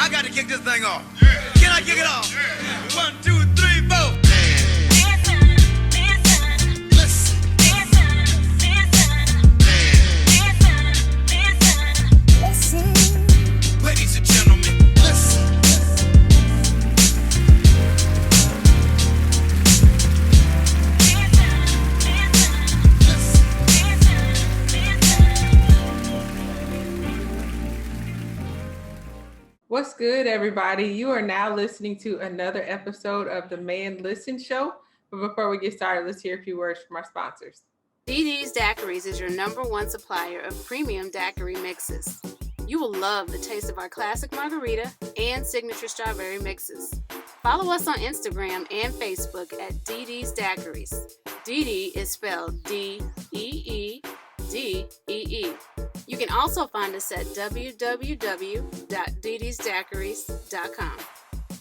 I got to kick this thing off. Can I kick it off? 1, 2, 3, 4. Ladies and gentlemen, listen. What's good, everybody? You are now listening to another episode of the Man Listen Show. But before we get started, let's hear a few words from our sponsors. DD's Daiquiris is your #1 supplier of premium daiquiri mixes. You will love the taste of our classic margarita and signature strawberry mixes. Follow us on Instagram and Facebook at DD's Daiquiris. DD is spelled DEEDEE. You can also find us at www.dd'sdaiquiris.com.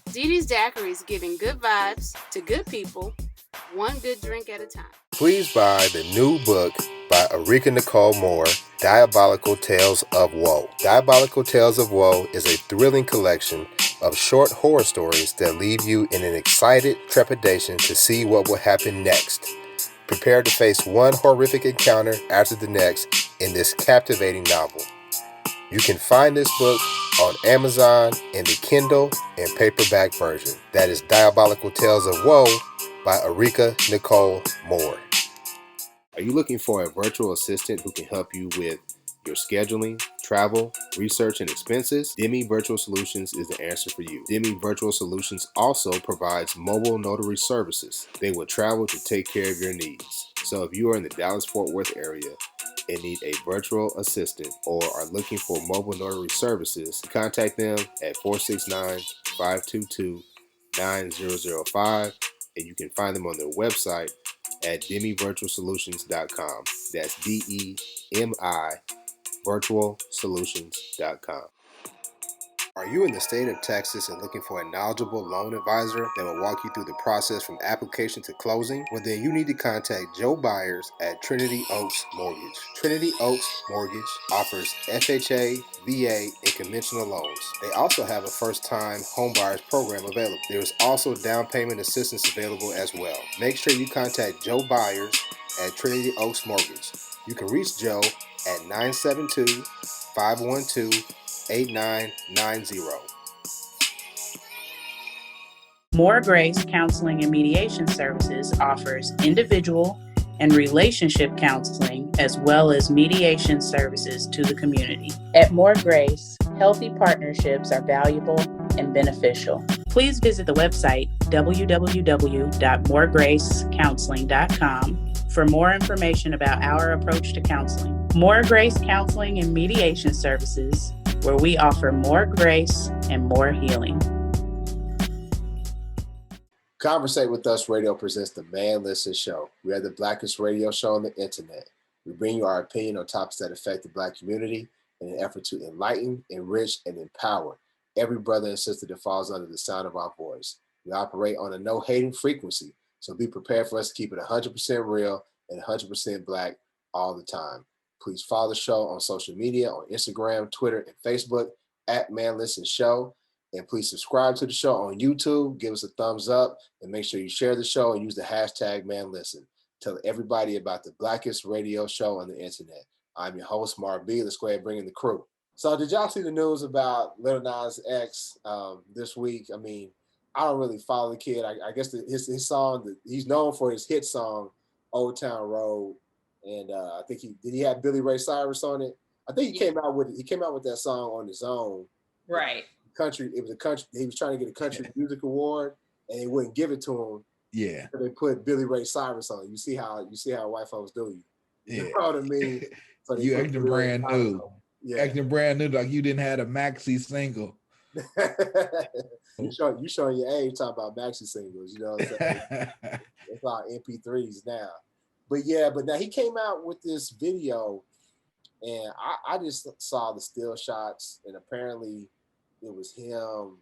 DD's Daiquiris, giving good vibes to good people, one good drink at a time. Please buy the new book by Arika Nicole Moore, Diabolical Tales of Woe. Diabolical Tales of Woe is a thrilling collection of short horror stories that leave you in an excited trepidation to see what will happen next. Prepare to face one horrific encounter after the next in this captivating novel. You can find this book on Amazon in the Kindle and paperback version. That is Diabolical Tales of Woe by Arika Nicole Moore. Are you looking for a virtual assistant who can help you with your scheduling, travel, research, and expenses? Demi Virtual Solutions is the answer for you. Demi Virtual Solutions also provides mobile notary services. They will travel to take care of your needs. So if you are in the Dallas-Fort Worth area and need a virtual assistant or are looking for mobile notary services, contact them at 469-522-9005, and you can find them on their website at demivirtualsolutions.com. That's DEMI virtualsolutions.com. Are you in the state of Texas and looking for a knowledgeable loan advisor that will walk you through the process from application to closing? Well, then you need to contact Joe Byers at Trinity Oaks Mortgage. Trinity Oaks Mortgage offers FHA, VA, and conventional loans. They also have a first-time homebuyers program available. There is also down payment assistance available as well. Make sure you contact Joe Byers at Trinity Oaks Mortgage. You can reach Joe at 972-512-8990. More Grace Counseling and Mediation Services offers individual and relationship counseling as well as mediation services to the community. At More Grace, healthy partnerships are valuable and beneficial. Please visit the website www.moregracecounseling.com for more information about our approach to counseling. More Grace Counseling and Mediation Services, where we offer more grace and more healing. Conversate with Us Radio presents the Man Listen Show. We are the blackest radio show on the internet. We bring you our opinion on topics that affect the Black community in an effort to enlighten, enrich, and empower every brother and sister that falls under the sound of our voice. We operate on a no-hating frequency, so be prepared for us to keep it 100% real and 100% Black all the time. Please follow the show on social media, on Instagram, Twitter, and Facebook at Man Listen Show. And please subscribe to the show on YouTube. Give us a thumbs up and make sure you share the show and use the hashtag ManListen. Tell everybody about the blackest radio show on the internet. I'm your host, Mark B. Let's go ahead and bring in the crew. So did y'all see the news about Lil Nas X this week? I mean, I don't really follow the kid. I guess his song, he's known for his hit song, Old Town Road. And I think he had Billy Ray Cyrus on it. I think he came out with that song on his own. Right. It was a country. He was trying to get a country music award, and they wouldn't give it to him. Yeah. So they put Billy Ray Cyrus on it. You see how white folks do you. Yeah. You know what I mean? So you acting brand new. Yeah. Acting brand new, like you didn't have a maxi single. you showing your age talking about maxi singles. You know what I'm saying? It's like MP3s now. But now he came out with this video, and I just saw the still shots, and apparently it was him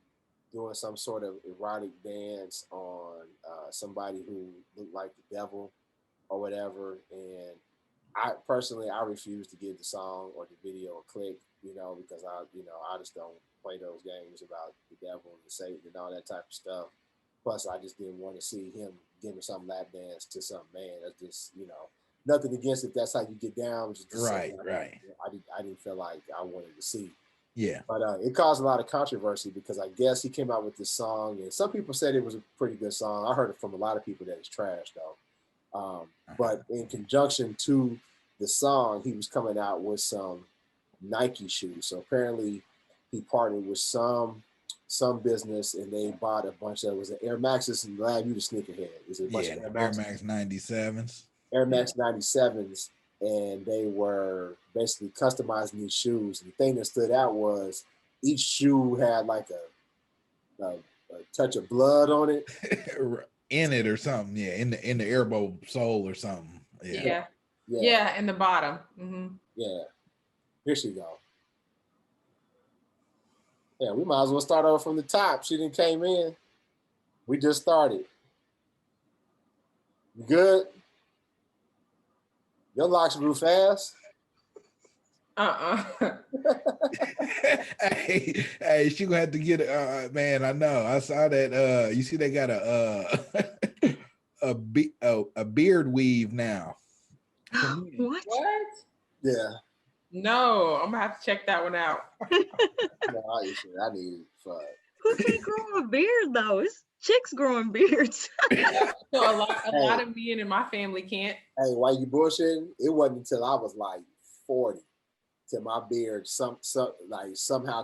doing some sort of erotic dance on somebody who looked like the devil or whatever. And I personally refuse to give the song or the video a click, because I just don't play those games about the devil and Satan and all that type of stuff. Plus, I just didn't want to see him giving some lap dance to some man. That's just, nothing against if that's how you get down. Just right. I didn't feel like I wanted to see. Yeah. But it caused a lot of controversy because I guess he came out with this song, and some people said it was a pretty good song. I heard it from a lot of people that it's trash, though. But in conjunction to the song, he was coming out with some Nike shoes. So apparently he partnered with some business, and they bought a bunch of, was it Air Maxes? And glad you the sneakerhead. Is it a bunch of Air Max 97s? Air Max 97s, and they were basically customizing these shoes. And the thing that stood out was each shoe had like a touch of blood on it. In it or something, yeah, in the elbow sole or something. Yeah, in the bottom. Mm-hmm. Yeah, here she go. Yeah, we might as well start over from the top. She didn't came in. We just started. You good? Your locks grew fast. Hey, she gonna have to get it. Man, I know. I saw that. You see, they got a beard weave now. What? Yeah. No, I'm gonna have to check that one out. No, I need it. Fuck. Who can't grow a beard though? It's chicks growing beards. So a lot of men in my family can't. Hey, while you bullshitting, it wasn't until I was like 40 till my beard somehow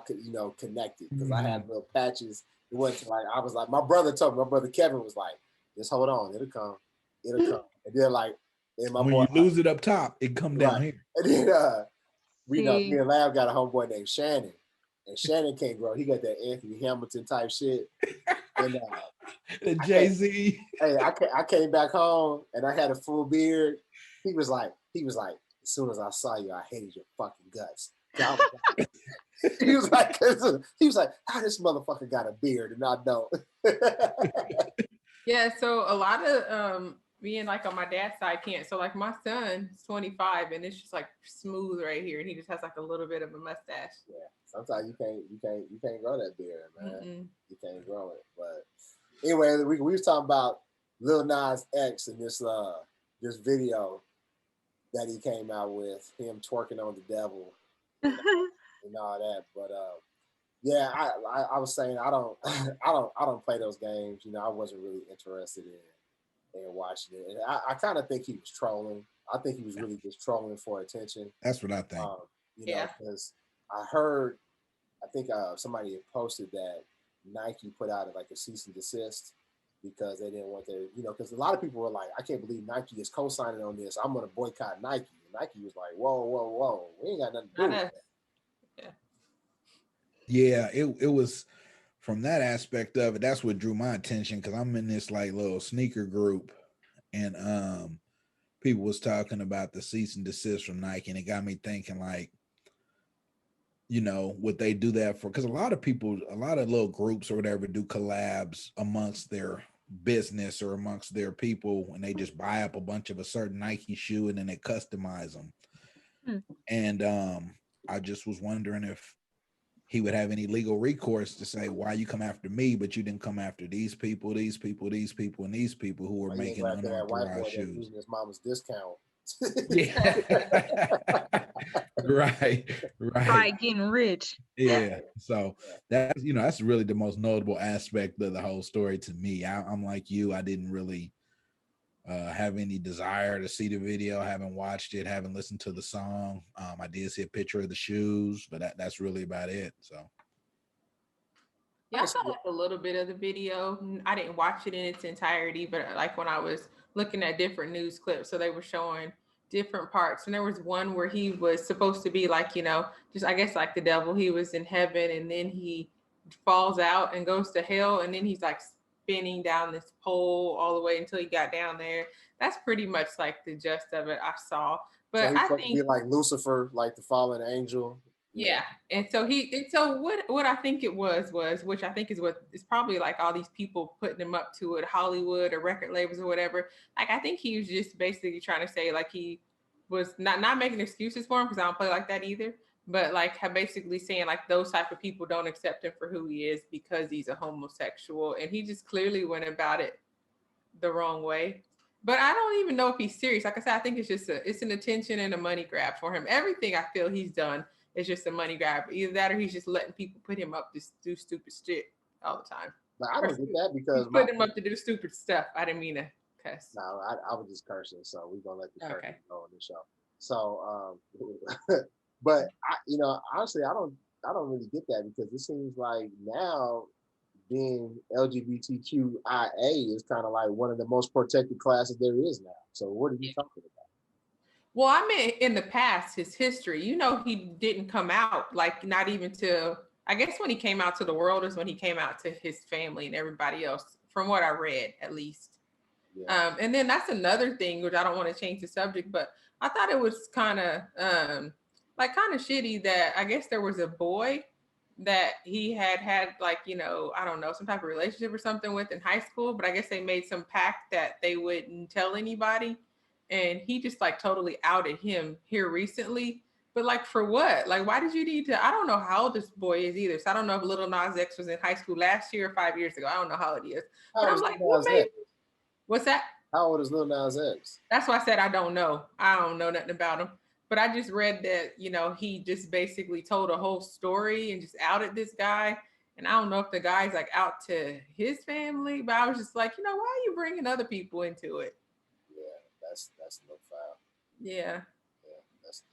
connected, because I had little patches. It wasn't like I was like, my brother Kevin was like, just hold on, it'll come. And then when you lose it up top, it come down here. And then me and Lab got a homeboy named Shannon, and Shannon can't grow. He got that Anthony Hamilton type shit. And the Jay-Z. Hey, I came back home and I had a full beard. He was like, as soon as I saw you, I hated your fucking guts. He was like, how this motherfucker got a beard and I don't. Yeah, so a lot of being like on my dad's side can't. So like my son's 25 and it's just like smooth right here, and he just has like a little bit of a mustache. Yeah, sometimes you can't grow that beard, man. Mm-mm. You can't grow it. But anyway, we was talking about Lil Nas X and this video that he came out with, him twerking on the devil and all that. But yeah, I was saying I don't play those games. I wasn't really interested in watching it. And I kind of think he was trolling. I think he was really just trolling for attention. That's what I think. Because I think somebody had posted that Nike put out like a cease and desist because they didn't want their, because a lot of people were like, I can't believe Nike is co-signing on this. I'm going to boycott Nike. And Nike was like, whoa. We ain't got nothing to do with that. Yeah, it was from that aspect of it. That's what drew my attention, because I'm in this like little sneaker group, and people was talking about the cease and desist from Nike, and it got me thinking like, would they do that for? Because a lot of little groups or whatever do collabs amongst their business or amongst their people, and they just buy up a bunch of a certain Nike shoe and then they customize them. And I just was wondering if he would have any legal recourse to say, why you come after me, but you didn't come after these people, and these people who were making unauthorized shoes. Using his mama's discount. Yeah. Right. Getting rich. Yeah. So that's really the most notable aspect of the whole story to me. I'm like you. I didn't really have any desire to see the video. I haven't watched it, haven't listened to the song. I did see a picture of the shoes, but that's really about it. So yeah, I saw like a little bit of the video. I didn't watch it in its entirety, but like when I was looking at different news clips, so they were showing different parts, and there was one where he was supposed to be like, just I guess like the devil. He was in heaven, and then he falls out and goes to hell, and then he's like spinning down this pole all the way until he got down there. That's pretty much like the gist of it I saw. But so I think be like Lucifer, like the fallen angel. Yeah. And so what I think it was, which I think is what is probably like all these people putting him up to it, Hollywood or record labels or whatever. Like, I think he was just basically trying to say like he was not making excuses for him, because I don't play like that either. but like basically saying like those type of people don't accept him for who he is because he's a homosexual, and he just clearly went about it the wrong way. But I don't even know if he's serious. Like I said, I think it's just it's an attention and a money grab for him. Everything I feel he's done is just a money grab. Either that or he's just letting people put him up to do stupid shit all the time. But I don't get that because he's putting him up to do stupid stuff. I didn't mean to cuss. No, I was just cursing, so we're gonna let the cursing go on the show. So, but honestly, I don't really get that because it seems like now being LGBTQIA is kind of like one of the most protected classes there is now. So what are you talking about? Well, I mean, in the past, his history, he didn't come out, like not even to, I guess when he came out to the world is when he came out to his family and everybody else, from what I read, at least. Yeah. And then that's another thing, which I don't want to change the subject, but I thought it was kind of shitty that I guess there was a boy that he had like, I don't know, some type of relationship or something with in high school, but I guess they made some pact that they wouldn't tell anybody. And he just like totally outed him here recently. But like for what? Like, why did you need to? I don't know how old this boy is either. So I don't know if Lil Nas X was in high school last year or 5 years ago. I don't know how old he is. But I'm like, what's that? How old is Lil Nas X? That's why I said I don't know. I don't know nothing about him. But I just read that, he just basically told a whole story and just outed this guy. And I don't know if the guy's like out to his family, but I was just like, why are you bringing other people into it? Yeah, that's no foul. Yeah.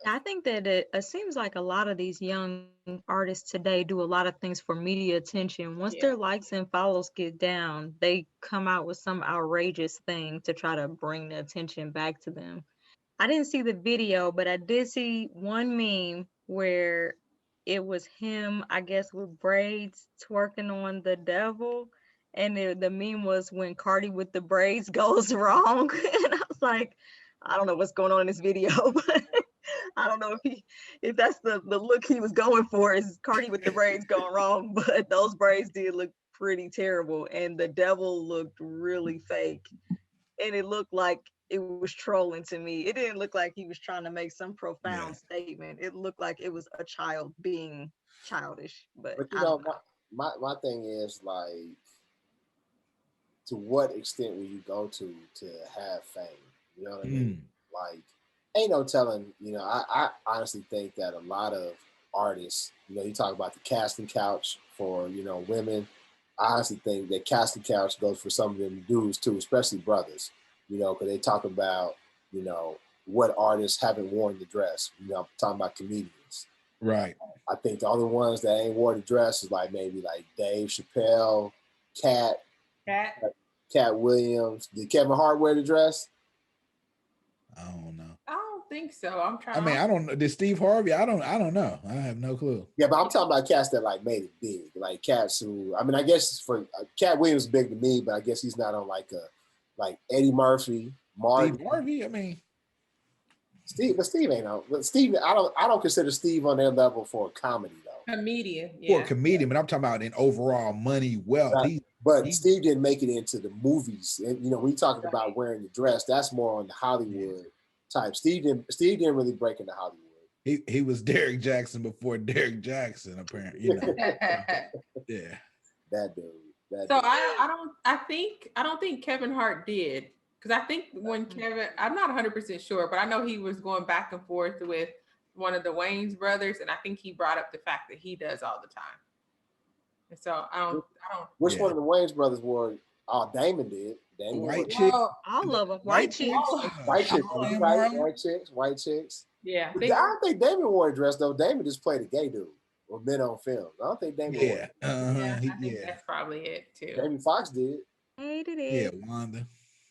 I think that it seems like a lot of these young artists today do a lot of things for media attention. Once their likes and follows get down, they come out with some outrageous thing to try to bring the attention back to them. I didn't see the video, but I did see one meme where it was him, I guess, with braids twerking on the devil. And the meme was when Cardi with the braids goes wrong. And I was like, I don't know what's going on in this video, but I don't know if that's the look he was going for, is Cardi with the braids going wrong, but those braids did look pretty terrible. And the devil looked really fake. And it looked like it was trolling to me. It didn't look like he was trying to make some profound statement. It looked like it was a child being childish. But my thing is like, to what extent will you go to have fame? You know what I mean? Like, ain't no telling. I honestly think that a lot of artists, you talk about the casting couch for women. I honestly think that casting couch goes for some of them dudes too, especially brothers. Because they talk about what artists haven't worn the dress. I'm talking about comedians. Right. I think the other ones that ain't wore the dress is like maybe like Dave Chappelle, Cat Williams. Did Kevin Hart wear the dress? I don't know. I don't think so. I'm trying. I mean, I don't know. Did Steve Harvey? I don't know. I have no clue. Yeah, but I'm talking about cats that like made it big, like cats who. I mean, I guess for Cat Williams is big to me, but I guess he's not on like Eddie Murphy, Martin. Steve Harvey. I mean, Steve ain't on. But Steve, I don't consider Steve on their level for a comedy though. Comedian, for a comedian, but I'm talking about in overall money, wealth. Right. But Steve didn't make it into the movies. And, when you're talking about wearing the dress, that's more on the Hollywood type. Steve didn't really break into Hollywood. He was Derek Jackson before Derek Jackson, apparently. Yeah. That dude. So I don't think Kevin Hart did, because I think when Kevin, I'm not 100% sure, but I know he was going back and forth with one of the Wayans brothers, and I think he brought up the fact that he does all the time. And so I don't. Which one of the Wayans brothers wore? Oh, Damon did. Damon white chick. All of them. White chicks. White chicks. White chicks. Yeah. I don't think Damon wore a dress though. Damon just played a gay dude or men on film. I don't think Damon wore it. I think that's probably it too. Jamie Foxx did. Hated it. Yeah, Wanda.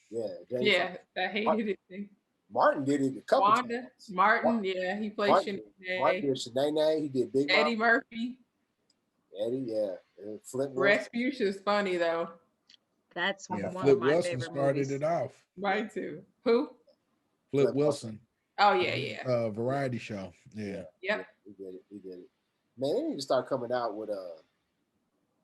Yeah. I hated it too. Martin did it a couple times. Martin, he played Martin did Shanae. He did Big Eddie Murphy. Eddie, Flip Respucia is funny though. That's one Flip of my Wilson favorite started movies. it off. Right too. Who? Flip Wilson. Oh yeah. Variety show. Yeah. Yep. He did it. Man, they need to start coming out with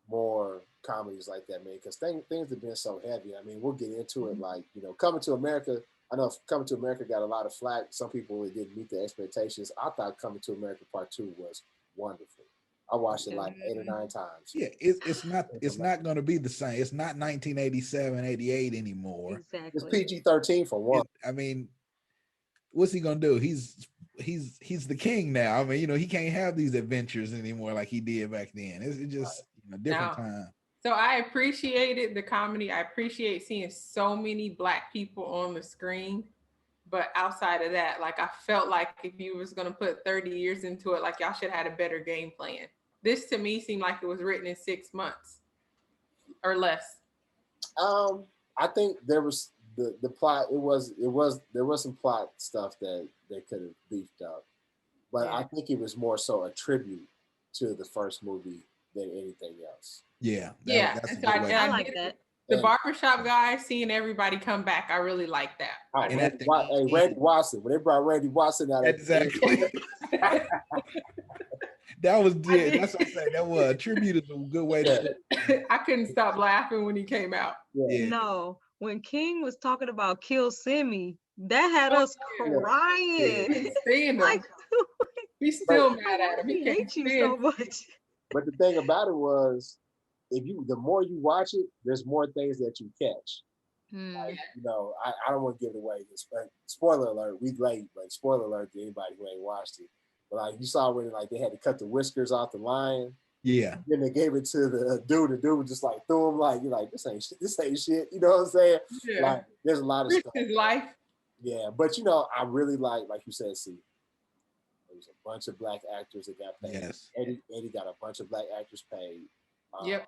more comedies like that, man, because things have been so heavy. I mean, we'll get into it. Like, Coming to America, I know Coming to America got a lot of flack. Some people, it didn't meet the expectations. I thought Coming to America Part 2 was wonderful. I watched it like 8 or 9 times. Yeah, it's not going to be the same. It's not 1987, 88 anymore. Exactly. It's PG-13 for one. I mean, what's he gonna do? He's the king now. I mean, he can't have these adventures anymore like he did back then. It's just different time. So I appreciated the comedy. I appreciate seeing so many Black people on the screen. But outside of that, like, I felt like if you was gonna put 30 years into it, like, y'all should have had a better game plan. This to me seemed like it was written in 6 months or less. I think there was the plot. There was some plot stuff that they could have beefed up, but I think it was more so a tribute to the first movie than anything else. Yeah, that's a good way. I like that. The barbershop guy, seeing everybody come back, I really like that. Randy Watson, when they brought Randy Watson out, exactly. That was good. That's what I'm saying. That was a tribute is a good way to. I couldn't stop laughing when he came out. Yeah. No, when King was talking about Kill Simi, that had us crying. Like, he's still mad at him. He hate you so much. But the thing about it was, the more you watch it, there's more things that you catch. Like, I don't want to give it away. But spoiler alert, we late, but spoiler alert to anybody who ain't watched it. But like, you saw when like they had to cut the whiskers off the lion. Yeah. Then they gave it to the dude. The dude was just like threw him, like, you're like, this ain't shit. You know what I'm saying? Yeah. Like, there's a lot of stuff. His life. Yeah, but I really like you said, see, there was a bunch of Black actors that got paid. Yes. Eddie got a bunch of Black actors paid. Yep.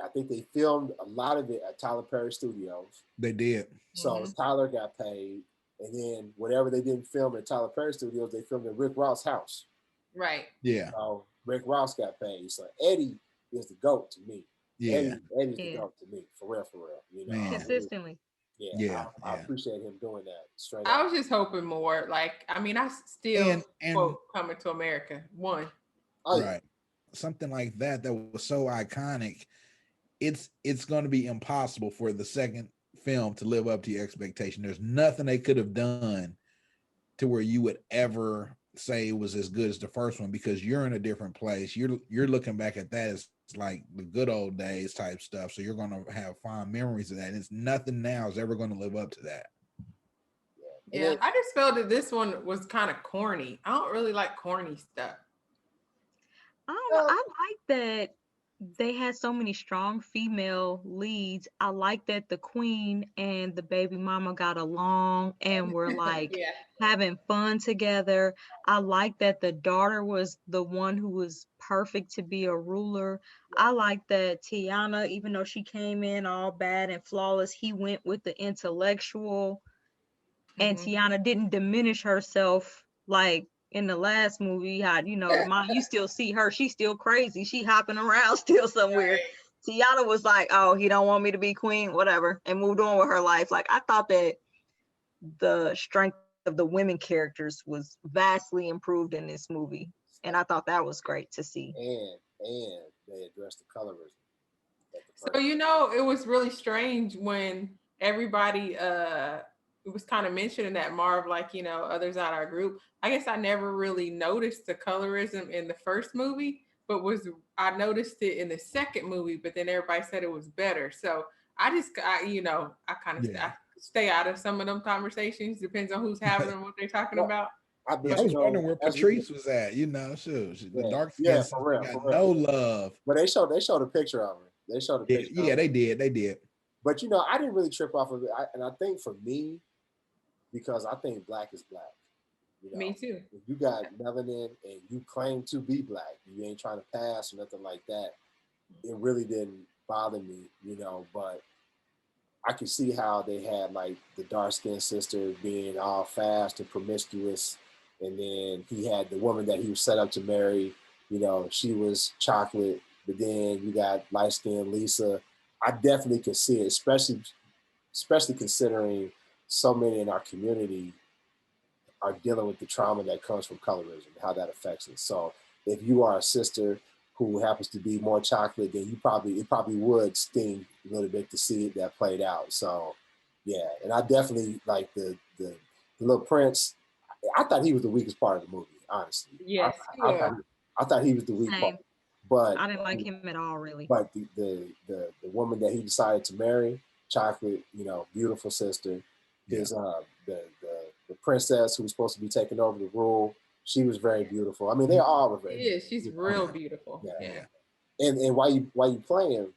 I think they filmed a lot of it at Tyler Perry Studios. They did. So Tyler got paid. And then whatever they didn't film at Tyler Perry Studios, they filmed at Rick Ross' house. Right. Yeah. So Rick Ross got paid. So Eddie is the GOAT to me. Yeah. Eddie's the GOAT to me, for real. Man. Consistently. Yeah. I appreciate him doing that straight up. I was just hoping more. Like, I mean, I still quote Coming to America 1. Right. Something like that was so iconic. It's going to be impossible for the second film to live up to your expectation. There's nothing they could have done to where you would ever say it was as good as the first one, because you're in a different place. You're looking back at that as like the good old days type stuff. So you're going to have fond memories of that. And it's nothing now is ever going to live up to that. Yeah, I just felt that this one was kind of corny. I don't really like corny stuff. I don't know. I like that they had so many strong female leads. I like that the queen and the baby mama got along and were like having fun together. I like that the daughter was the one who was perfect to be a ruler. I like that Tiana, even though she came in all bad and flawless, he went with the intellectual. And Tiana didn't diminish herself like in the last movie, how, mom, you still see her, she's still crazy, she hopping around still somewhere. Right. Tiana was like, oh, he don't want me to be queen, whatever, and moved on with her life. Like, I thought that the strength of the women characters was vastly improved in this movie, and I thought that was great to see. And they addressed the colorism. So it was really strange when everybody it was kind of mentioning that Marv, like, others out our group. I guess I never really noticed the colorism in the first movie, but I noticed it in the second movie, but then everybody said it was better. So I stay out of some of them conversations. Depends on who's having them, what they're talking about. I was wondering where Patrice was at, the dark skin for real. No love. But they showed a picture of her. They showed a picture. Yeah, they did. But I didn't really trip off of it. And I think for me, because I think Black is Black. Me too. If you got melanin and you claim to be Black, you ain't trying to pass or nothing like that, it really didn't bother me, but I could see how they had like the dark-skinned sister being all fast and promiscuous, and then he had the woman that he was set up to marry, she was chocolate, but then you got light-skinned Lisa. I definitely could see it, especially considering so many in our community are dealing with the trauma that comes from colorism, how that affects us. So if you are a sister who happens to be more chocolate, then it probably would sting a little bit to see that played out. So, Yeah, and I definitely like the little Prince. I thought he was the weakest part of the movie, honestly. Yes, I thought he was the weak part. Same. But I didn't like him at all, really. But the woman that he decided to marry, Chocolate, beautiful sister, his the princess who was supposed to be taking over the rule, she was very beautiful. I mean, they all were very beautiful. she's real beautiful. Yeah. And while you playing,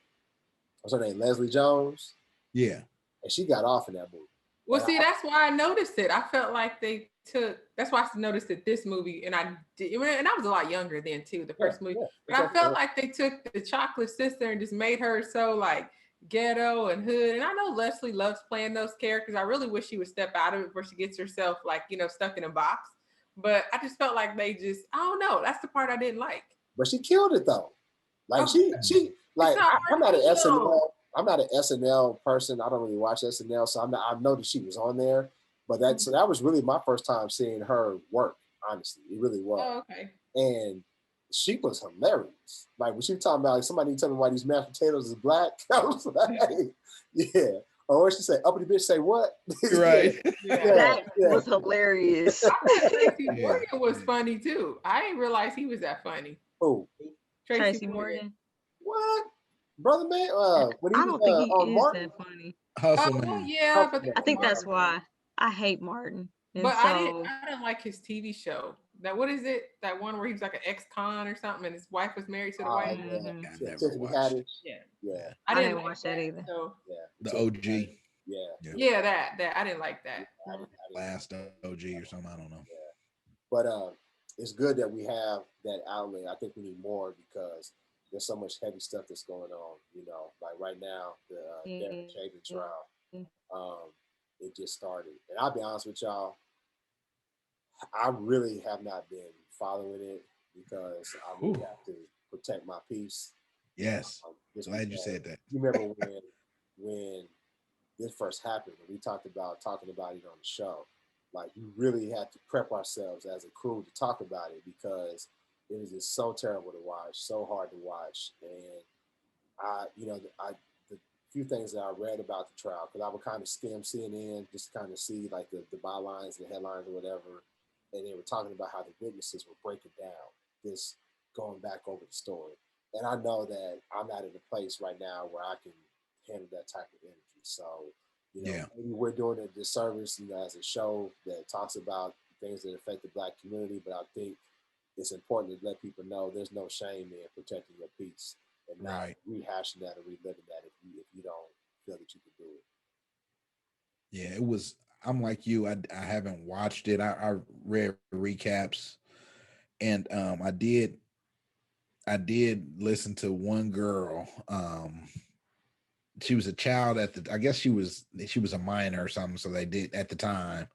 what's her name? Leslie Jones. Yeah. And she got off in that movie. Well, see, that's why I noticed it. I felt like that's why I noticed it this movie, and I was a lot younger then too, the first movie. But I felt like they took the Chocolate sister and just made her so like ghetto and hood. And I know Leslie loves playing those characters. I really wish she would step out of it before she gets herself like, stuck in a box. But I just felt like I don't know. That's the part I didn't like. But she killed it though. Like she like I'm not an SNL. I'm not an SNL person. I don't really watch SNL, so I know that she was on there. But that was really my first time seeing her work. Honestly, it really was. Oh, okay. And she was hilarious. Like when she was talking about like somebody tell me why these mashed potatoes is black. I was like, yeah. Or she said, uppity bitch say what? Right. That was hilarious. Tracy Morgan was funny too. I didn't realize he was that funny. Who? Tracy Morgan. What? Brother man, when he I don't think he on is Martin? that funny. Hustle Man. Yeah, but I think that's why I hate Martin. And but so, I didn't like his TV show. That what is it? That one where he was like an ex-con or something, and his wife was married to the wife. Never watched. Yeah. I didn't watch that either. So. The OG. Yeah, that I didn't like that. Last OG or something. I don't know. But it's good that we have that outlet. I think we need more because there's so much heavy stuff that's going on. Like right now, the Derek Chauvin trial. It just started, and I'll be honest with y'all. I really have not been following it because I really have to protect my peace. Yes, glad you said that. You remember when this first happened, when we talking about it on the show, like we really had to prep ourselves as a crew to talk about it because it was just so terrible to watch, so hard to watch, and the few things that I read about the trial, because I would kind of skim CNN just to kind of see like the bylines, the headlines, or whatever, and they were talking about how the witnesses were breaking down this, going back over the story, and I know that I'm not in a place right now where I can handle that type of energy. So, maybe we're doing a disservice, as a show that talks about things that affect the Black community, but I think it's important to let people know there's no shame in protecting your peace and not rehashing that or reliving that if you don't feel that you can do it. Yeah, it was. I'm like you. I haven't watched it. I read recaps, and I did listen to one girl. She was a child I guess she was a minor or something. So they did at the time.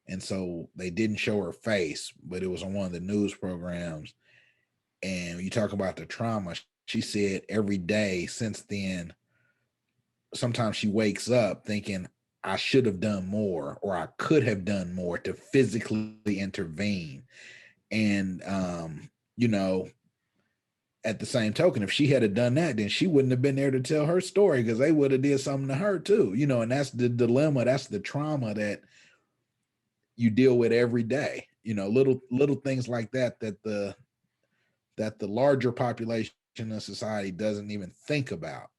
And so they didn't show her face, but it was on one of the news programs. And you talk about the trauma, she said every day since then, sometimes she wakes up thinking, I should have done more, or I could have done more to physically intervene. And, at the same token, if she had done that, then she wouldn't have been there to tell her story because they would have did something to her too, and that's the dilemma. That's the trauma that you deal with every day, little things like that the larger population of society doesn't even think about,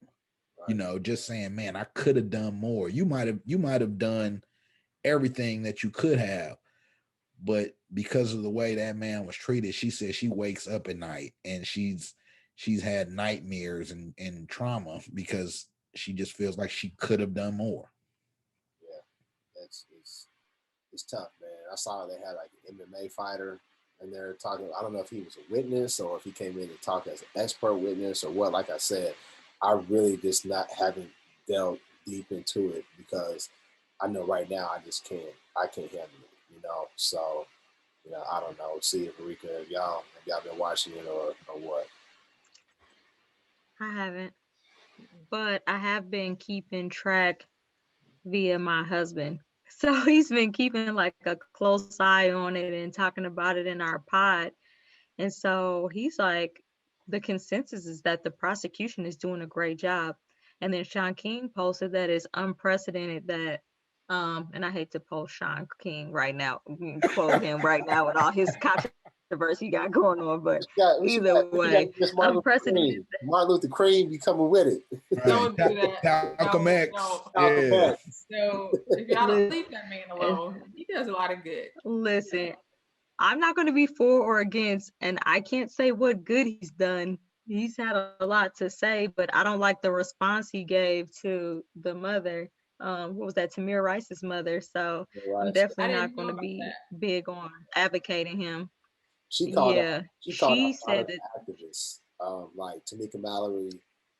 just saying, man, I could have done more. You might have done everything that you could have, but because of the way that man was treated, she said she wakes up at night and she's had nightmares and trauma because she just feels like she could have done more. Yeah, it's tough, man. I saw they had like an MMA fighter and they're talking. I don't know if he was a witness or if he came in to talk as an expert witness or what. Like I said, I really just haven't delved deep into it because I know right now I can't handle it. So I don't know. See if Rika, have y'all been watching it or what? I haven't, but I have been keeping track via my husband. So he's been keeping like a close eye on it and talking about it in our pod. And so he's like, the consensus is that the prosecution is doing a great job. And then Sean King posted that it's unprecedented that, and I hate to post Sean King right now, quote him right now with all his controversy he got going on, but either way, unprecedented. Martin Luther Cream be coming with it. Right. Don't do that. Malcolm Don't, X. don't. Yeah. So if y'all don't leave that man alone, he does a lot of good. Listen, I'm not going to be for or against, and I can't say what good he's done. He's had a lot to say, but I don't like the response he gave to the mother. What was that? Tamir Rice's mother. So I'm definitely not going to be big on advocating him. She called she out said that activists like Tamika Mallory,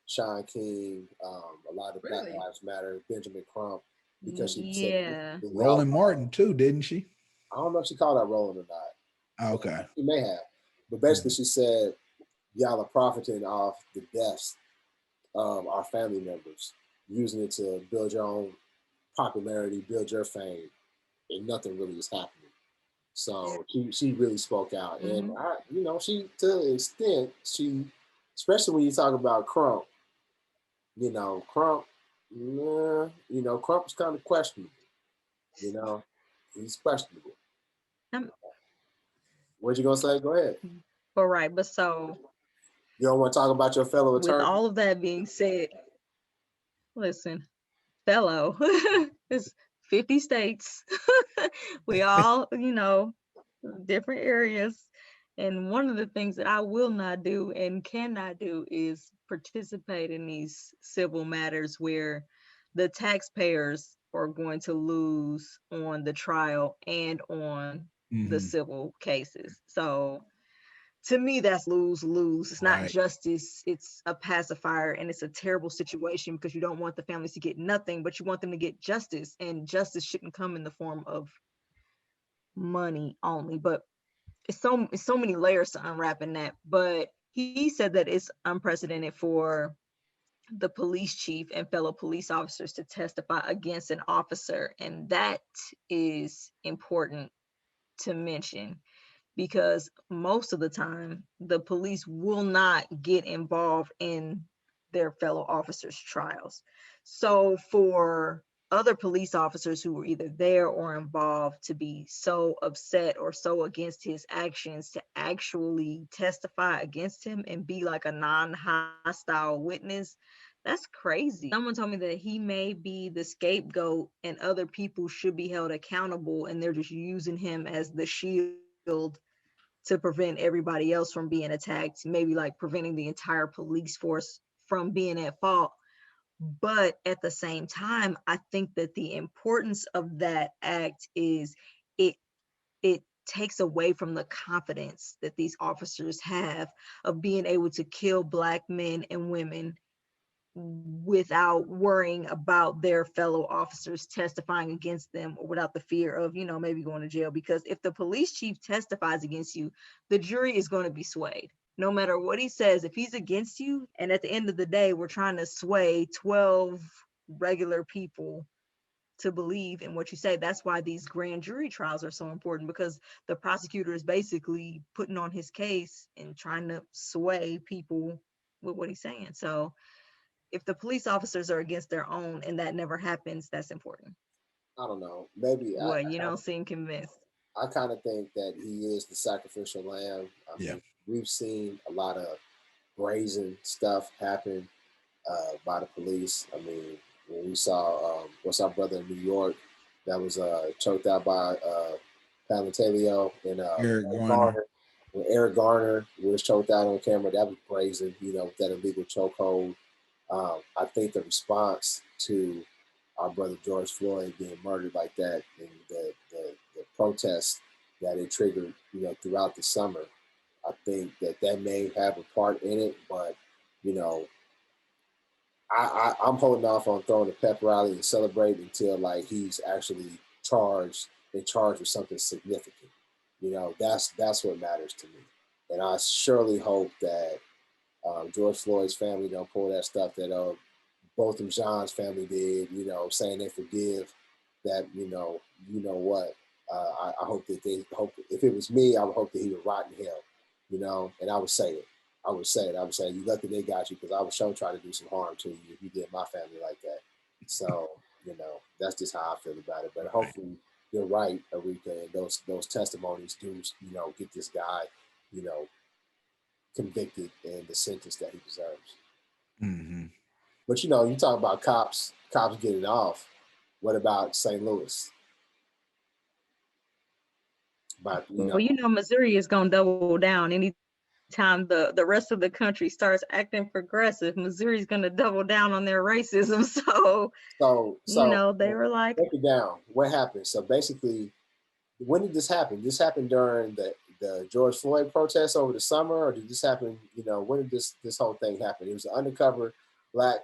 Sean King, a lot of Black Lives Matter, Benjamin Crump, because she said Roland Martin too, didn't she? I don't know if she called out Roland or not. Okay. She may have. But basically she said, y'all are profiting off the deaths of our family members, using it to build your own popularity, build your fame, and nothing really is happening. So she really spoke out. And she, to an extent, especially when you talk about Crump, Crump is kind of questionable. He's questionable. What you gonna say? Go ahead. All right, but so you don't want to talk about your fellow attorney? With all of that being said, listen, fellow, it's 50 states. We all, different areas. And one of the things that I will not do and cannot do is participate in these civil matters where the taxpayers are going to lose on the trial and on the civil cases. So to me, that's lose-lose. It's not justice. It's a pacifier, and it's a terrible situation because you don't want the families to get nothing, but you want them to get justice, and justice shouldn't come in the form of money only. But it's so many layers to unwrap in that. But he said that it's unprecedented for the police chief and fellow police officers to testify against an officer, and that is important to mention, because most of the time the police will not get involved in their fellow officers' trials. So for other police officers who were either there or involved to be so upset or so against his actions to actually testify against him and be like a non-hostile witness, that's crazy. Someone told me that he may be the scapegoat and other people should be held accountable, and they're just using him as the shield to prevent everybody else from being attacked, maybe like preventing the entire police force from being at fault. But at the same time, I think that the importance of that act is it takes away from the confidence that these officers have of being able to kill Black men and women without worrying about their fellow officers testifying against them, or without the fear of, maybe going to jail. Because if the police chief testifies against you, the jury is going to be swayed. No matter what he says, if he's against you, and at the end of the day, we're trying to sway 12 regular people to believe in what you say. That's why these grand jury trials are so important, because the prosecutor is basically putting on his case and trying to sway people with what he's saying. So if the police officers are against their own and that never happens, that's important. I don't know. Maybe you don't seem convinced. I kind of think that he is the sacrificial lamb. I mean, we've seen a lot of brazen stuff happen by the police. I mean, when we saw what's our brother in New York that was choked out by Palantaleo and Eric Garner. When Eric Garner was choked out on camera, that was brazen, with that illegal chokehold. I think the response to our brother George Floyd being murdered like that, and the protests that it triggered, throughout the summer, I think that may have a part in it. But, I'm holding off on throwing a pep rally and celebrating until like he's actually charged with something significant. That's what matters to me. And I surely hope that George Floyd's family don't pull that stuff that both of John's family did, saying they forgive that, what. I hope that if it was me, I would hope that he would rot in hell, and I would say it. I would say it. I would say you lucky they got you because I would sure try to do some harm to you if you did my family like that. So, you know, that's just how I feel about it. But hopefully you're right, Arika, and those testimonies do, you know, get this guy, you know, convicted and the sentence that he deserves. Mm-hmm. But you know, you talk about cops getting off. What about St. Louis? But you know, Well, you know, Missouri is going to double down anytime the rest of the country starts acting progressive. Missouri's going to double down on their racism. So, you so know, they were like, break it down. What happened? So basically, when did this happen? This happened during the George Floyd protests over the summer, or did this happen? You know, when did this whole thing happen? It was an undercover black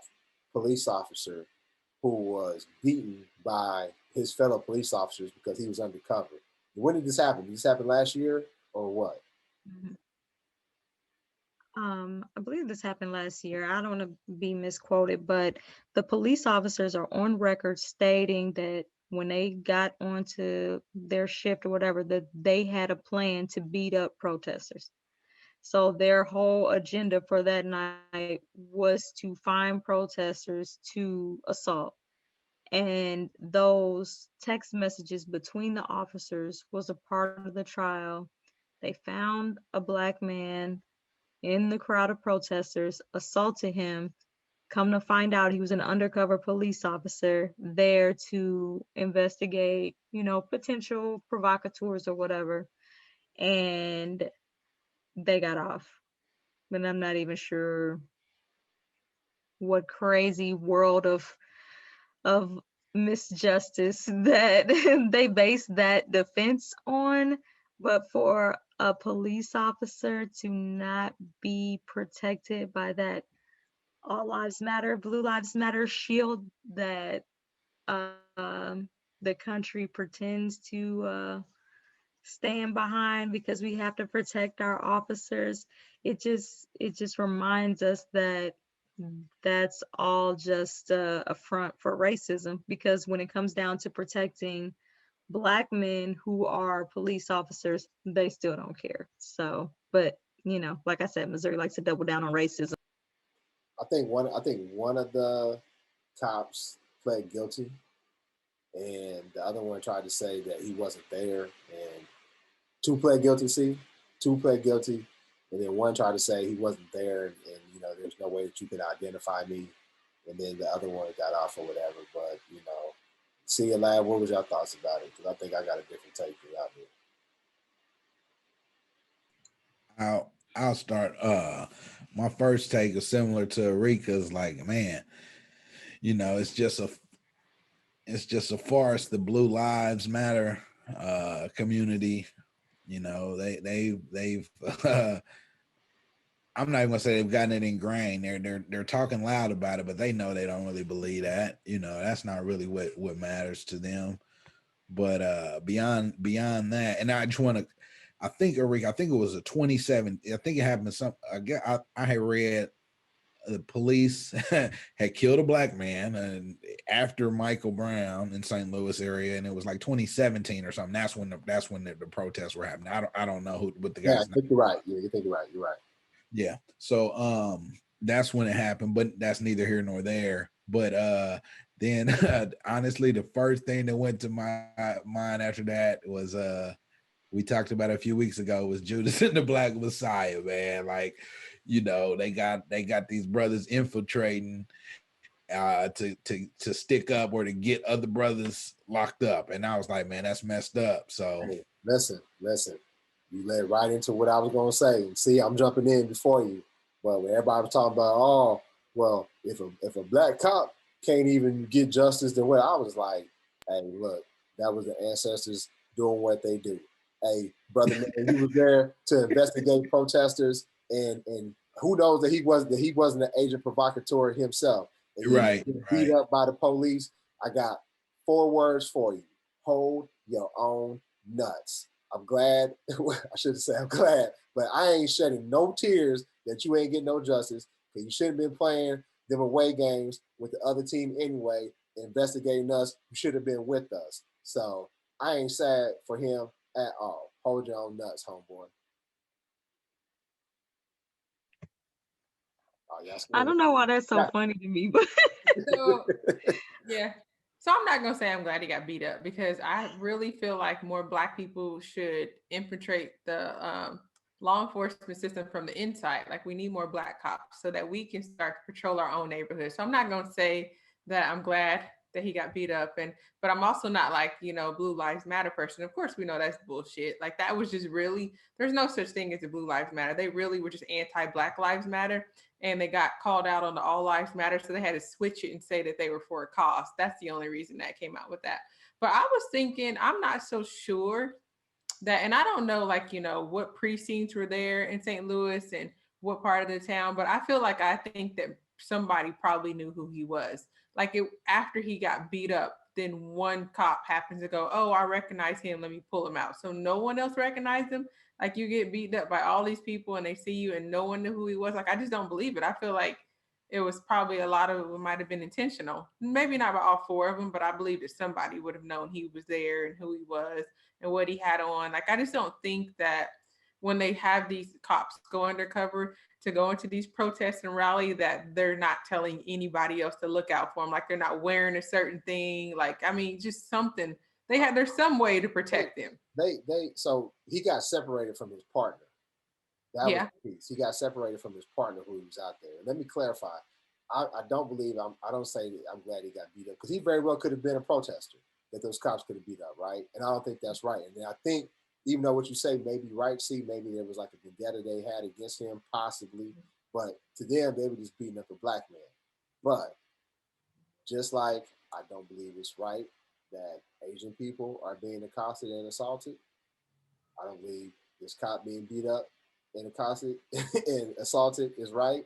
police officer who was beaten by his fellow police officers because he was undercover. When did this happen? Did this happen last year or what? Mhm. I believe this happened last year. I don't want to be misquoted, but the police officers are on record stating that when they got onto their shift or whatever, that they had a plan to beat up protesters. So their whole agenda for that night was to find protesters to assault. And those text messages between the officers was a part of the trial. They found a black man in the crowd of protesters, assaulted him. Come to find out, he was an undercover police officer there to investigate, you know, potential provocateurs or whatever. And they got off. But I'm not even sure what crazy world of misjustice that they base that defense on. But for a police officer to not be protected by that All Lives Matter, Blue Lives Matter shield that the country pretends to stand behind because we have to protect our officers. It just reminds us that that's all just a front for racism, because when it comes down to protecting black men who are police officers, they still don't care. So, but you know, like I said, Missouri likes to double down on racism. I think one of the cops pled guilty, and the other one tried to say that he wasn't there, and two pled guilty. See, two pled guilty, and then one tried to say he wasn't there, and you know, there's no way that you can identify me, and then the other one got off or whatever. But you know, see you, lad. What was your thoughts about it? Because I think I got a different take than y'all do. I'll start. My first take is similar to Rika's. Like, man, you know, it's just a farce. The Blue Lives Matter community, you know, they've I'm not even gonna say they've gotten it ingrained. They're talking loud about it, but they know they don't really believe that. You know, that's not really what matters to them. But beyond that, and I just want to, I think Eric, I think it was a 27. I think it happened. I had read the police had killed a black man and after Michael Brown in St. Louis area, and it was like 2017 or something. That's when the protests were happening. I don't know what the Yeah, guy's I think you're right. Yeah, you think you're right. You're right. yeah. So that's when it happened, but that's neither here nor there. But then honestly, the first thing that went to my mind after that was we talked about it a few weeks ago, was Judas and the Black Messiah, man. Like, you know, they got these brothers infiltrating to stick up or to get other brothers locked up. And I was like, man, that's messed up. So Hey, listen. You led right into what I was gonna say. See, I'm jumping in before you. But when everybody was talking about, oh, well, if a black cop can't even get justice, then what? I was like, hey, look, that was the ancestors doing what they do. Hey, brother, man, he was there to investigate protesters, and who knows that he wasn't an agent provocateur himself. And he was right. beat up by the police. I got 4 words for you: hold your own nuts. I'm glad. I shouldn't say I'm glad, but I ain't shedding no tears that you ain't getting no justice, because you shouldn't have been playing them away games with the other team anyway, investigating us. You should have been with us. So I ain't sad for him at all. Hold your own nuts, homeboy. yes. I don't know why that's so funny to me, but So yeah. So I'm not gonna say I'm glad he got beat up because I really feel like more Black people should infiltrate the law enforcement system from the inside. Like we need more Black cops so that we can start to patrol our own neighborhood. So I'm not gonna say that I'm glad that he got beat up, but I'm also not like Blue Lives Matter person. Of course, we know that's bullshit. Like that was just really there's no such thing as a Blue Lives Matter. They really were just anti-Black Lives Matter, and they got called out on the All Lives Matter, so they had to switch it and say that they were for a cause. That's the only reason that came out with that. But I was thinking, I'm not so sure that, and I don't know, like, what precincts were there in St. Louis and what part of the town, but I think that somebody probably knew who he was. Like after he got beat up, then one cop happens to go, oh, I recognize him. Let me pull him out. So no one else recognized him. Like you get beat up by all these people and they see you and no one knew who he was. Like I just don't believe it. I feel like it was probably a lot of it might have been intentional. Maybe not by all four of them, but I believe that somebody would have known he was there and who he was and what he had on. Like I just don't think that when they have these cops go undercover to go into these protests and rally that they're not telling anybody else to look out for them. Like they're not wearing a certain thing. Like, I mean, just something. There's some way to protect them. So he got separated from his partner. That was the piece. He got separated from his partner who was out there. And let me clarify. I don't believe I don't say that I'm glad he got beat up because he very well could have been a protester that those cops could have beat up, right? And I don't think that's right. And I think even though what you say may be right, see, maybe there was like a vendetta they had against him, possibly. But to them, they were just beating up a Black man. But just like I don't believe it's right that Asian people are being accosted and assaulted, I don't believe this cop being beat up and accosted and assaulted is right.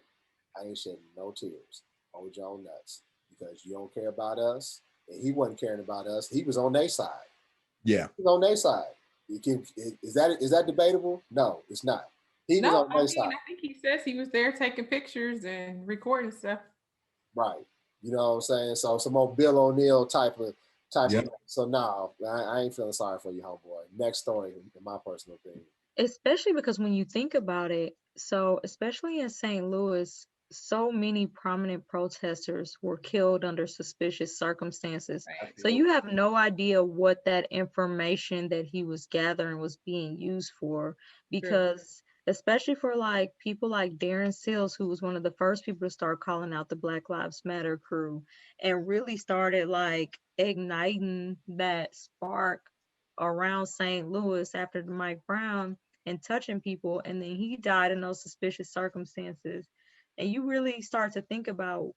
I ain't shedding no tears. Hold your own nuts because you don't care about us. And he wasn't caring about us. He was on their side. Yeah. He was on their side. Is that debatable? No, it's not. He was on their side. I think he says he was there taking pictures and recording stuff. Right. You know what I'm saying? So some old Bill O'Neill type of. So no, I ain't feeling sorry for you, homeboy. Next story, in my personal opinion. especially because when you think about it, so especially in St. Louis, so many prominent protesters were killed under suspicious circumstances. Right. So you have no idea what that information that he was gathering was being used for, because especially for like people like Darren Seals, who was one of the first people to start calling out the Black Lives Matter crew and really started like igniting that spark around St. Louis after the Mike Brown and touching people, and then he died in those suspicious circumstances. And you really start to think about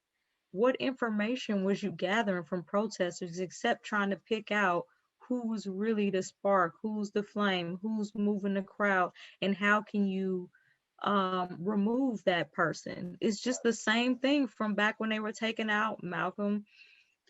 what information was you gathering from protesters except trying to pick out who's really the spark, who's the flame, who's moving the crowd, and how can you remove that person. It's just the same thing from back when they were taking out Malcolm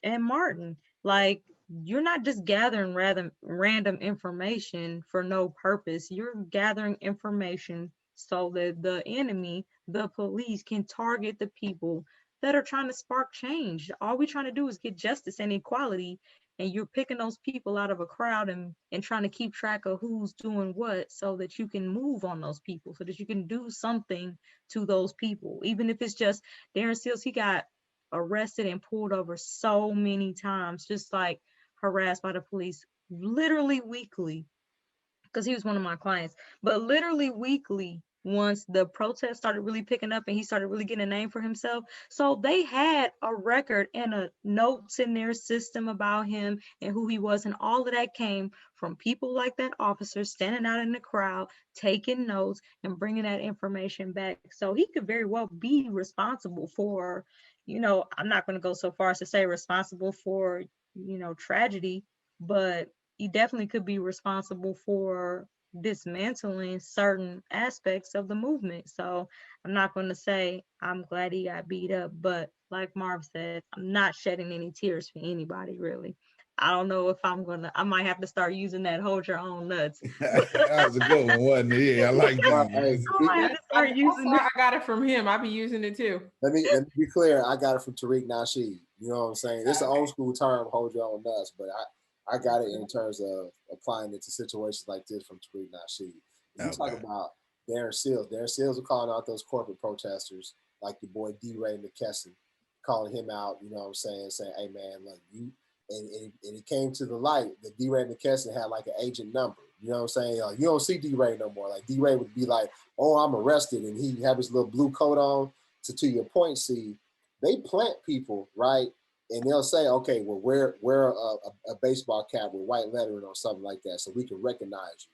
and Martin. Like, you're not just gathering random information for no purpose. You're gathering information so that the enemy, the police, can target the people that are trying to spark change. All we're trying to do is get justice and equality, and you're picking those people out of a crowd and trying to keep track of who's doing what so that you can move on those people, so that you can do something to those people. Even if it's just Darren Seals, he got arrested and pulled over so many times, just like harassed by the police literally weekly, because he was one of my clients, but literally weekly once the protest started really picking up and he started really getting a name for himself. So they had a record and a notes in their system about him and who he was, and all of that came from people like that officer standing out in the crowd taking notes and bringing that information back. So he could very well be responsible for, I'm not going to go so far as to say responsible for, tragedy, but he definitely could be responsible for dismantling certain aspects of the movement. So I'm not going to say I'm glad he got beat up, but like Marv said, I'm not shedding any tears for anybody, really. I don't know if I might have to start using that hold your own nuts. That was a good one, wasn't it? Yeah, I like that. I got it from him. I be using it too. Let me be clear. I got it from Tariq Nasheed. You know what I'm saying? It's an old school term, hold your own nuts, but I got it in terms of applying it to situations like this from Tariq Nasheed. You talk about Darren Seals. Darren Seals was calling out those corporate protesters like your boy D-Ray McKesson, calling him out, you know what I'm saying, hey man, look, you, and it came to the light that D-Ray McKesson had like an agent number. You know what I'm saying? You don't see D-Ray no more. Like D-Ray would be like, oh, I'm arrested, and he'd have his little blue coat on. To your point, see, they plant people, right? And they'll say, okay, well, wear a baseball cap with white lettering or something like that so we can recognize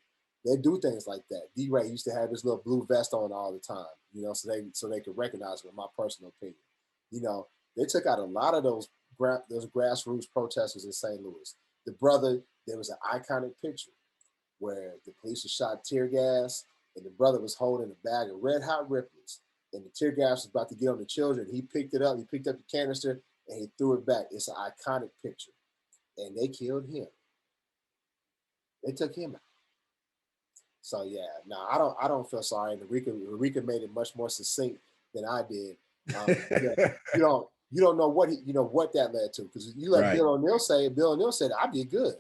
you. They do things like that. D-Ray used to have his little blue vest on all the time, you know, so they could recognize him, in my personal opinion. You know, they took out a lot of those grassroots protesters in St. Louis. There was an iconic picture where the police shot tear gas and the brother was holding a bag of red hot Ripley's and the tear gas was about to get on the children. He picked up the canister and he threw it back. It's an iconic picture. And they killed him. They took him out. So yeah, no, I don't feel sorry. And Rika made it much more succinct than I did. You don't know what what that led to, because you let Bill O'Neill say it. Bill O'Neill said I did good.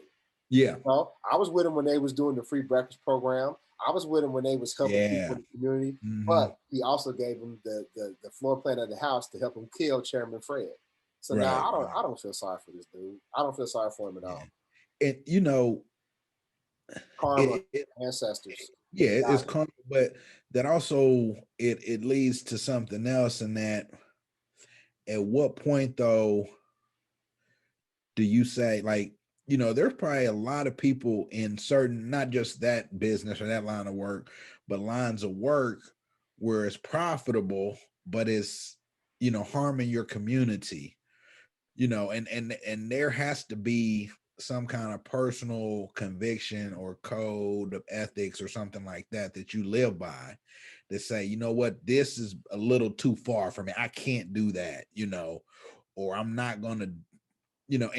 Yeah. Well, I was with him when they was doing the free breakfast program. I was with him when they was helping people in the community. Mm-hmm. But he also gave him the floor plan of the house to help him kill Chairman Fred. So now I don't feel sorry for this dude. I don't feel sorry for him at all. And you know, karma, ancestors. Yeah, it's karma, but that also it leads to something else, in that at what point though do you say, like, you know, there's probably a lot of people in certain, not just that business or that line of work, but lines of work where it's profitable, but it's, you know, harming your community, you know, and there has to be some kind of personal conviction or code of ethics or something like that that you live by, that say, you know what, this is a little too far for me. I can't do that, you know, or I'm not going to, you know,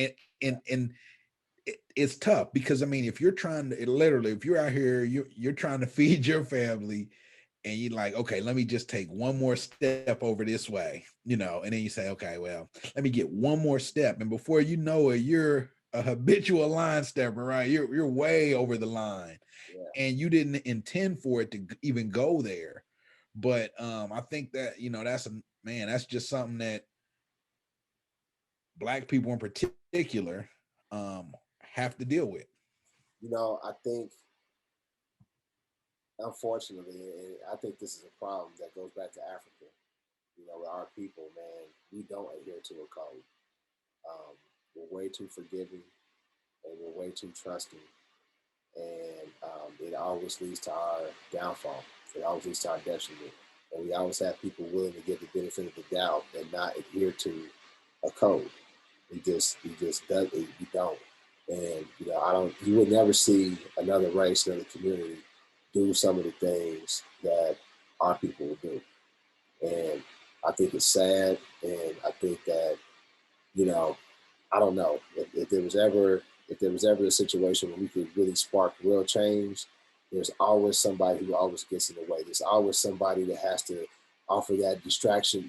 and it's tough, because I mean, if you're trying to, literally, if you're out here, you're trying to feed your family, and you're like, okay, let me just take one more step over this way, you know, and then you say, okay, well, let me get one more step, and before you know it, you're a habitual line stepper, right? You're way over the line, and you didn't intend for it to even go there. But I think that, you know, that's just something that Black people in particular have to deal with. You know, I think, unfortunately, and I think this is a problem that goes back to Africa. You know, with our people, man, we don't adhere to a code. We're way too forgiving, and we're way too trusting, and it always leads to our downfall. It always leads to our detriment, and we always have people willing to give the benefit of the doubt and not adhere to a code. We just don't. And, you know, you would never see another race, another community do some of the things that our people will do. And I think it's sad. And I think that, you know, I don't know if there was ever a situation where we could really spark real change. There's always somebody who always gets in the way. There's always somebody that has to offer that distraction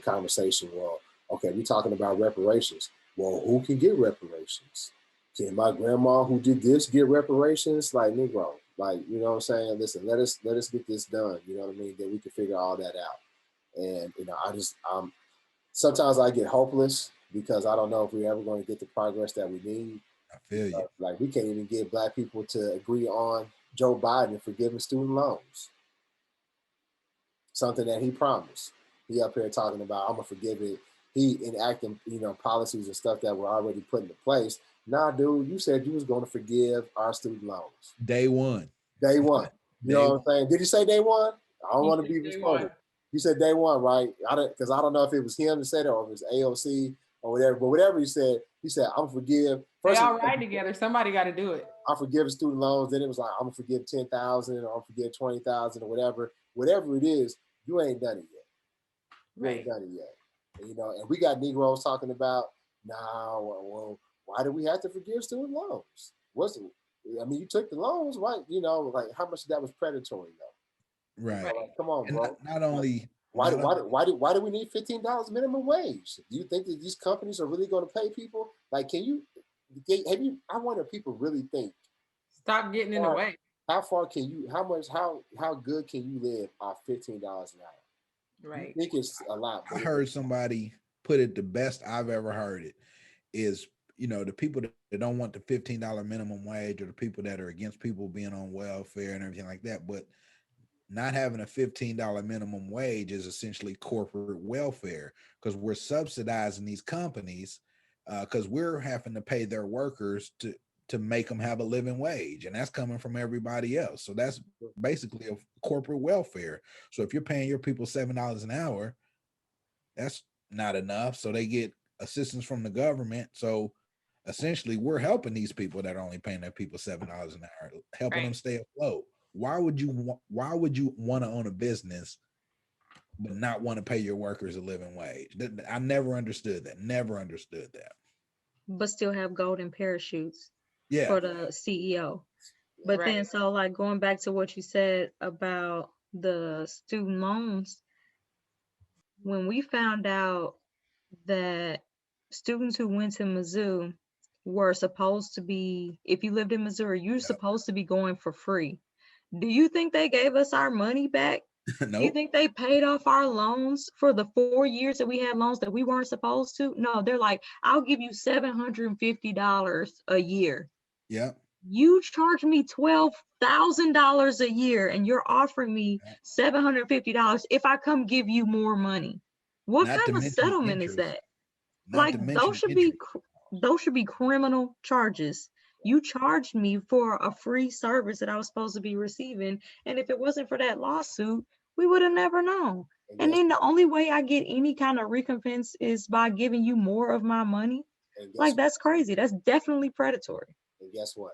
conversation. Well, okay, we're talking about reparations. Well, who can get reparations? Can my grandma who did this get reparations? Like, Negro, like, you know what I'm saying? Listen, let us get this done. You know what I mean? That we can figure all that out. And, you know, sometimes I get hopeless because I don't know if we're ever going to get the progress that we need. I feel you. Like, we can't even get Black people to agree on Joe Biden forgiving student loans. Something that he promised. He up here talking about, I'm going to forgive it. He enacting, you know, policies and stuff that were already put into place. Nah, dude, you said you was going to forgive our student loans. Day one. You know what I'm saying? Did he say day one? I don't want to be misquoted. You said day one, right? Because I don't know if it was him that said it or if it was AOC or whatever. But whatever he said, I'm forgive. First, they all ride together. Somebody got to do it. I'm forgiving student loans. Then it was like, I'm gonna forgive 10,000 or I'm forgive 20,000 or whatever. Whatever it is, you ain't done it yet. You ain't done it yet. And, you know, and we got Negroes talking about, well, why do we have to forgive student loans? You took the loans, right? You know, like how much of that was predatory though? Right. Like, come on, bro. Not only why do we need $15 minimum wage? Do you think that these companies are really going to pay people? Like, I wonder if people really think. Stop getting in the way. How good can you live off $15 an hour? Right. think it's a lot. I heard somebody put it the best I've ever heard it is, the people that don't want the $15 minimum wage, or the people that are against people being on welfare and everything like that. But not having a $15 minimum wage is essentially corporate welfare, because we're subsidizing these companies, because we're having to pay their workers to make them have a living wage, and that's coming from everybody else. So that's basically a corporate welfare. So if you're paying your people $7 an hour, that's not enough. So they get assistance from the government. So essentially, we're helping these people that are only paying their people $7 an hour, helping them stay afloat. Why would you want to own a business but not want to pay your workers a living wage? I never understood that. Never understood that. But still have golden parachutes Yeah. for the CEO. But then, so like going back to what you said about the student loans, when we found out that students who went to Mizzou were supposed to be, if you lived in Missouri, you're supposed to be going for free. Do you think they gave us our money back? No. You think they paid off our loans for the 4 years that we had loans that we weren't supposed to? No, they're like, I'll give you $750 a year. Yeah. You charge me $12,000 a year and you're offering me $750 if I come give you more money. What kind of settlement is that? Like, those should be criminal charges. You charged me for a free service that I was supposed to be receiving, and if it wasn't for that lawsuit, we would have never known. And then the only way I get any kind of recompense is by giving you more of my money. Like, that's crazy. That's definitely predatory. And guess what?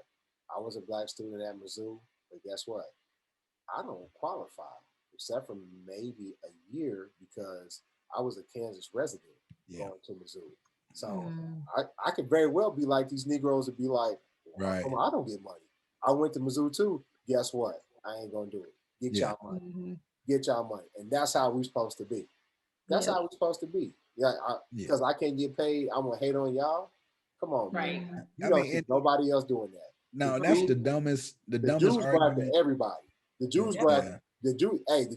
I was a black student at Mizzou, but guess what? I don't qualify, except for maybe a year, because I was a Kansas resident going to Mizzou. So I could very well be like these Negroes would be like, well, I don't get money. I went to Mizzou too. Guess what? I ain't gonna do it. Get y'all money. Get y'all money. And that's how we're supposed to be. That's how we're supposed to be. Because I can't get paid, I'm gonna hate on y'all. Come on, man. You don't see nobody else doing that. No, that's the dumbest. The dumbest Jews go after everybody. The Jews go after the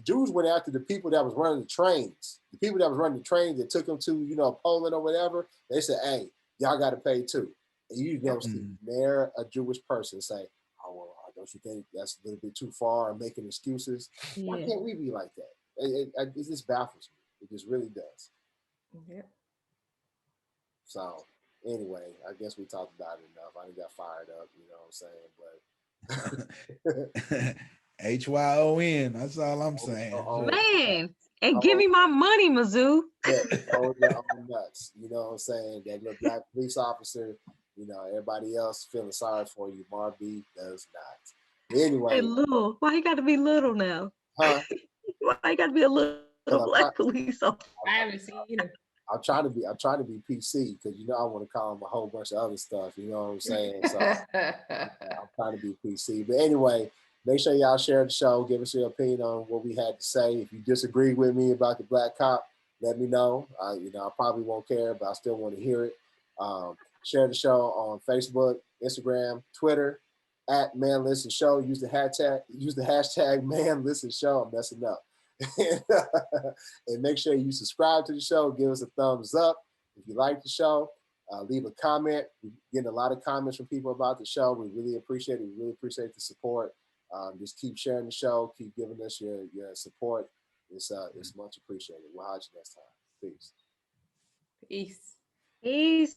Jews went after the people that was running the trains. The people that was running the trains that took them to, Poland or whatever. They said, hey, y'all got to pay too. And you don't see ne'er a Jewish person say, oh, well, don't you think that's a little bit too far and making excuses? Why can't we be like that? It just baffles me. It just really does. Yeah. So anyway, I guess we talked about it enough. I done got fired up, you know what I'm saying? But HYON, that's all I'm saying. Man, and give me my money, Mizzou. Yeah, hold your own nuts. You know what I'm saying? That little black police officer, everybody else feeling sorry for you. Marby does not. Anyway. Hey, little. Why you got to be little now? Huh? Why you got to be a little black police officer? I haven't seen him. I'm trying to be PC, because I want to call him a whole bunch of other stuff. You know what I'm saying? So I'm trying to be PC. But anyway, make sure y'all share the show. Give us your opinion on what we had to say. If you disagree with me about the black cop, let me know. I probably won't care, but I still want to hear it. Share the show on Facebook, Instagram, Twitter, at Man Listen Show. Use the hashtag Man Listen Show. I'm messing up. And make sure you subscribe to the show. Give us a thumbs up if you like the show. Leave a comment. We're getting a lot of comments from people about the show. We really appreciate it. We really appreciate the support. Just keep sharing the show. Keep giving us your support. It's much appreciated. We'll watch you next time. Peace. Peace. Peace.